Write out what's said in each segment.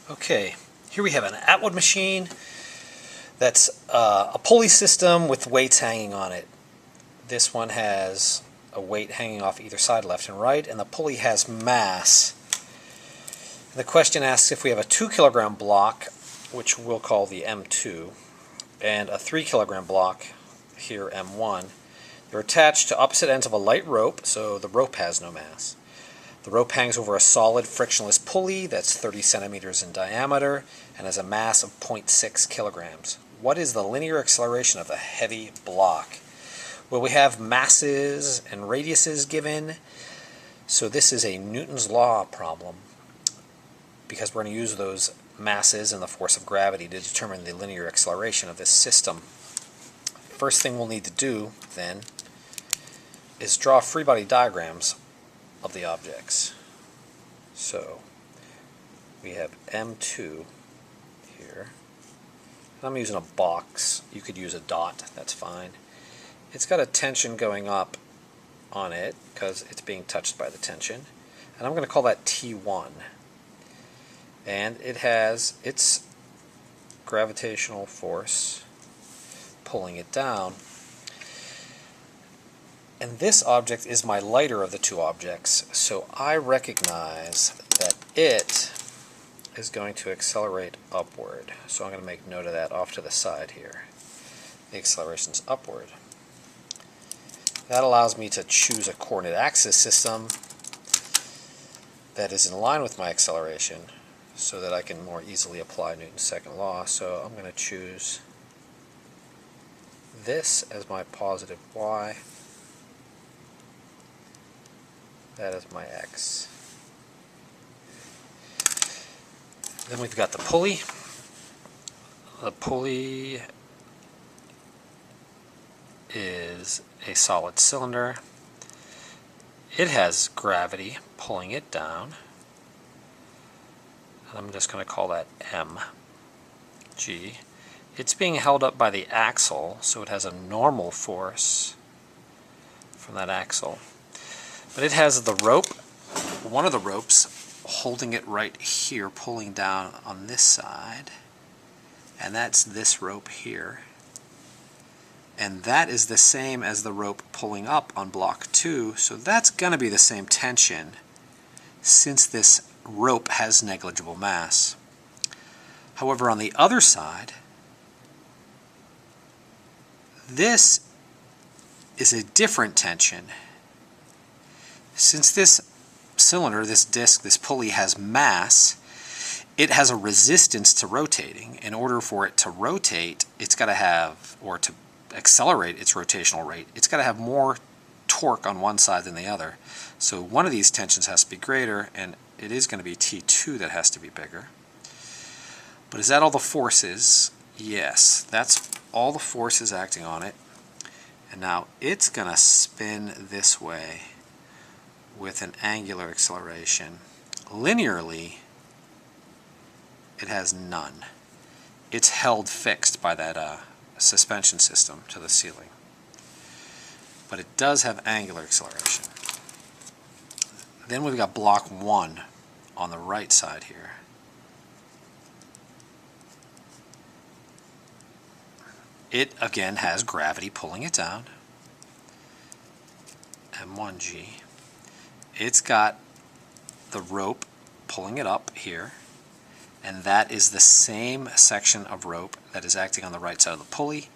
Okay, here we have an Atwood machine that's a pulley system with weights hanging on it. This one has a weight hanging off either side, left and right, and the pulley has mass. The question asks if we have a 2 kilogram block, which we'll call the M2, and a 3 kilogram block, here M1. They're attached to opposite ends of a light rope, so the rope has no mass. The rope hangs over a solid frictionless pulley that's 30 centimeters in diameter and has a mass of 0.6 kilograms. What is the linear acceleration of a heavy block? Well, we have masses and radiuses given, so this is a Newton's law problem because we're going to use those masses and the force of gravity to determine the linear acceleration of this system. First thing we'll need to do, then, is draw free body diagrams of the objects. So we have M2 here. I'm using a box. You could use a dot, that's fine. It's got a tension going up on it because it's being touched by the tension. And I'm going to call that T1. And it has its gravitational force pulling it down. And this object is my lighter of the two objects, so I recognize that it is going to accelerate upward. So I'm going to make note of that off to the side here. The acceleration is upward. That allows me to choose a coordinate axis system that is in line with my acceleration so that I can more easily apply Newton's second law. So I'm going to choose this as my positive y. That is my x. Then we've got the pulley. The pulley is a solid cylinder. It has gravity pulling it down. I'm just going to call that mg. It's being held up by the axle, so it has a normal force from that axle. But it has the rope, one of the ropes, holding it right here, pulling down on this side. And that's this rope here. And that is the same as the rope pulling up on block 2, so that's going to be the same tension since this rope has negligible mass. However, on the other side, this is a different tension. Since this cylinder, this disc, this pulley has mass, it has a resistance to rotating. In order for it to rotate, it's got to have, or to accelerate its rotational rate, it's got to have more torque on one side than the other. So one of these tensions has to be greater, and it is going to be T2 that has to be bigger. But is that all the forces? Yes, that's all the forces acting on it. And now it's going to spin this way with an angular acceleration. Linearly, it has none. It's held fixed by that suspension system to the ceiling. But it does have angular acceleration. Then we've got block 1 on the right side here. It again has gravity pulling it down. M1G. It's got the rope pulling it up here, and that is the same section of rope that is acting on the right side of the pulley,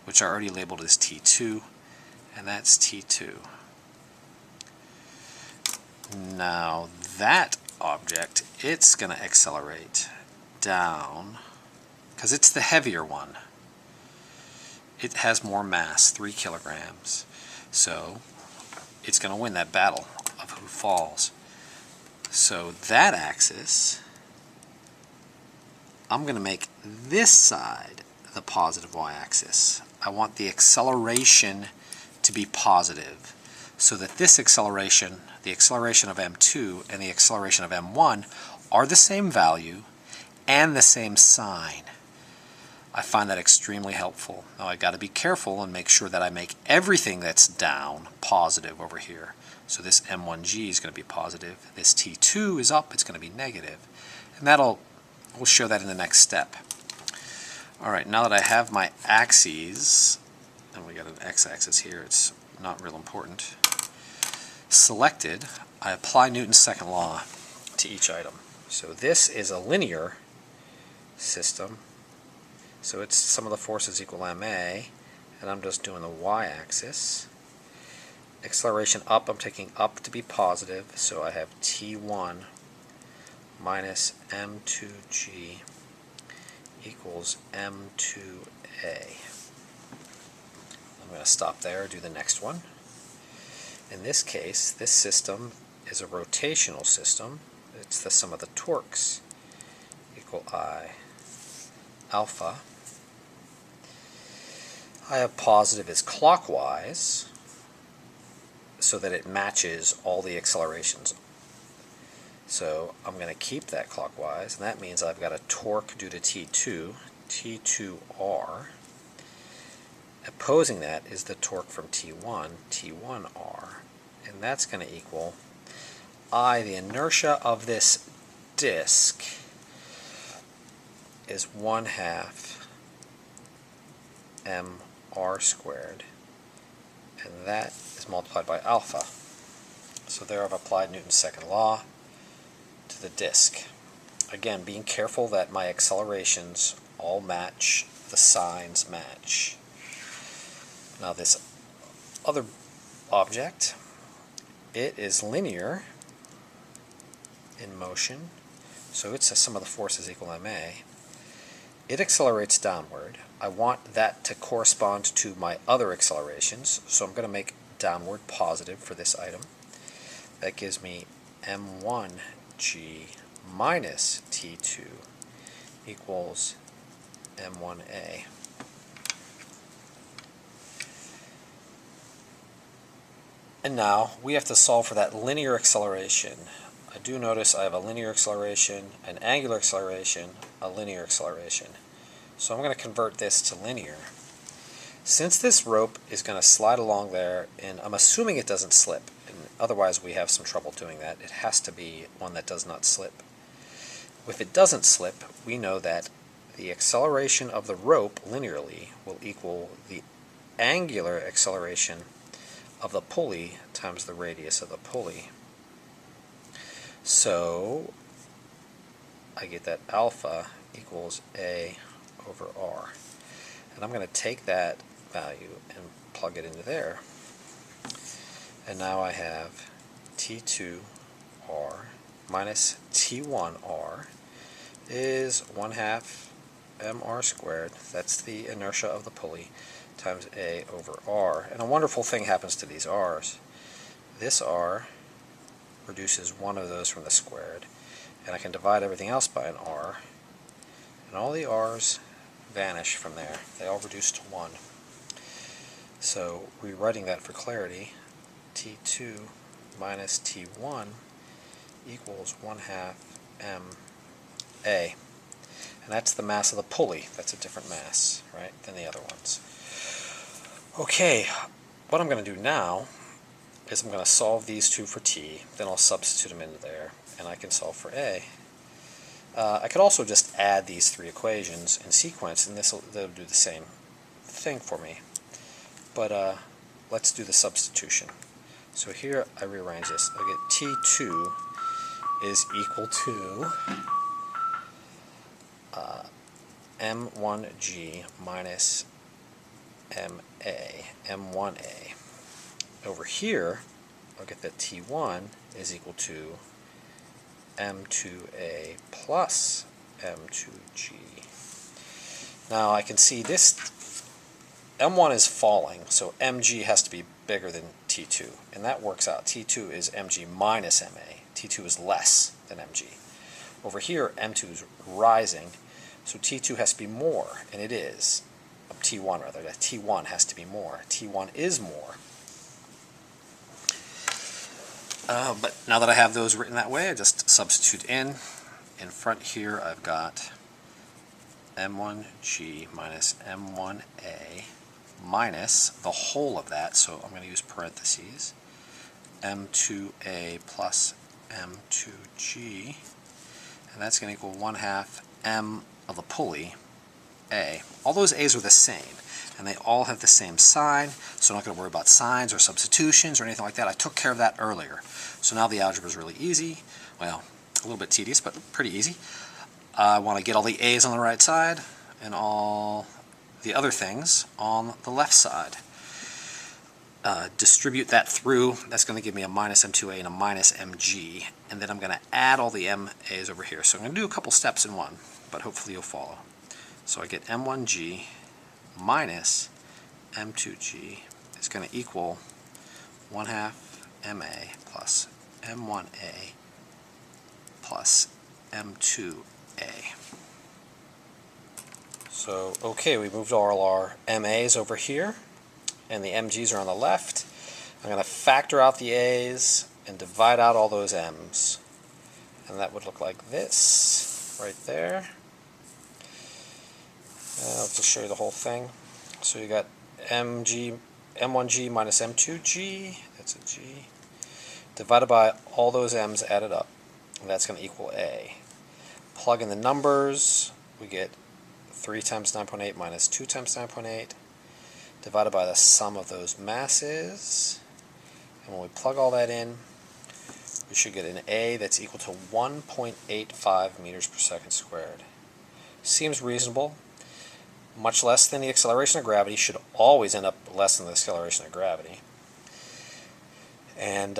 which I already labeled as T2, and that's T2. Now that object, it's going to accelerate down because it's the heavier one. It has more mass, 3 kilograms, so it's going to win that battle of who falls. So that axis, I'm going to make this side the positive y-axis. I want the acceleration to be positive so that this acceleration, the acceleration of M2 and the acceleration of M1 are the same value and the same sign. I find that extremely helpful. Now I've got to be careful and make sure that I make everything that's down positive over here. So this M1G is going to be positive. This T2 is up, it's going to be negative. And that'll We'll show that in the next step. Alright, now that I have my axes, and we got an x-axis here, it's not real important, selected, I apply Newton's second law to each item. So this is a linear system, so it's sum of the forces equal ma, and I'm just doing the y-axis. Acceleration up, I'm taking up to be positive, so I have t1 minus m2g equals m2a. I'm going to stop there, do the next one. In this case, this system is a rotational system. It's the sum of the torques equal I alpha. I have positive is clockwise, so that it matches all the accelerations. So I'm going to keep that clockwise, and that means I've got a torque due to T2, T2R. Opposing that is the torque from T1, T1R. And that's going to equal I, the inertia of this disk, is 1/2 mr squared. And that is multiplied by alpha. So there I've applied Newton's second law to the disk. Again, being careful that my accelerations all match, the signs match. Now this other object, it is linear in motion, so it's a sum of the forces equal ma. It accelerates downward. I want that to correspond to my other accelerations, so I'm going to make downward positive for this item. That gives me m1g minus t2 equals m1a. And now we have to solve for that linear acceleration. I do notice I have a linear acceleration, an angular acceleration, a linear acceleration. So I'm going to convert this to linear. Since this rope is going to slide along there, and I'm assuming it doesn't slip, and otherwise we have some trouble doing that, it has to be one that does not slip. If it doesn't slip, we know that the acceleration of the rope linearly will equal the angular acceleration of the pulley times the radius of the pulley. So I get that alpha equals a over r. And I'm going to take that value and plug it into there. And now I have T2r minus T1r is 1/2 mr squared. That's the inertia of the pulley times a over r. And a wonderful thing happens to these r's. This r reduces one of those from the squared, and I can divide everything else by an r, and all the r's vanish from there. They all reduce to 1. So rewriting that for clarity, T2 minus T1 equals 1/2 ma. And that's the mass of the pulley. That's a different mass, right, than the other ones. Okay, what I'm going to do now is I'm going to solve these two for t, then I'll substitute them into there, and I can solve for a. I could also just add these three equations in sequence, and they'll do the same thing for me. But let's do the substitution. So here I rearrange this. I'll get T2 is equal to m1g minus m1a. Over here, I'll get that T1 is equal to m2a plus m2g. Now I can see this m1 is falling, so mg has to be bigger than T2, and that works out. T2 is mg minus ma. T2 is less than mg. Over here, m2 is rising, so T2 has to be more, and it is. T1 rather, that T1 has to be more. T1 is more. But now that I have those written that way, I just substitute in. In front here, I've got m1g minus m1a minus the whole of that, so I'm going to use parentheses, m2a plus m2g, and that's going to equal 1/2 m of the pulley, a. All those a's are the same, and they all have the same sign, so I'm not going to worry about signs or substitutions or anything like that. I took care of that earlier. So now the algebra is really easy. Well, a little bit tedious, but pretty easy. I want to get all the a's on the right side and all the other things on the left side. Distribute that through. That's going to give me a minus m2a and a minus mg, and then I'm going to add all the ma's over here. So I'm going to do a couple steps in one, but hopefully you'll follow. So I get m1g minus m2g is going to equal 1/2 ma plus m1a plus m2a. So, okay, we moved all our ma's over here, and the mg's are on the left. I'm going to factor out the a's and divide out all those m's. And that would look like this, right there. I'll just show you the whole thing. So you got m1g minus m2g, that's a g, divided by all those m's added up, and that's going to equal a. Plug in the numbers, we get 3 times 9.8 minus 2 times 9.8, divided by the sum of those masses, and when we plug all that in, we should get an a that's equal to 1.85 meters per second squared. Seems reasonable. Much less than the acceleration of gravity, should always end up less than the acceleration of gravity. And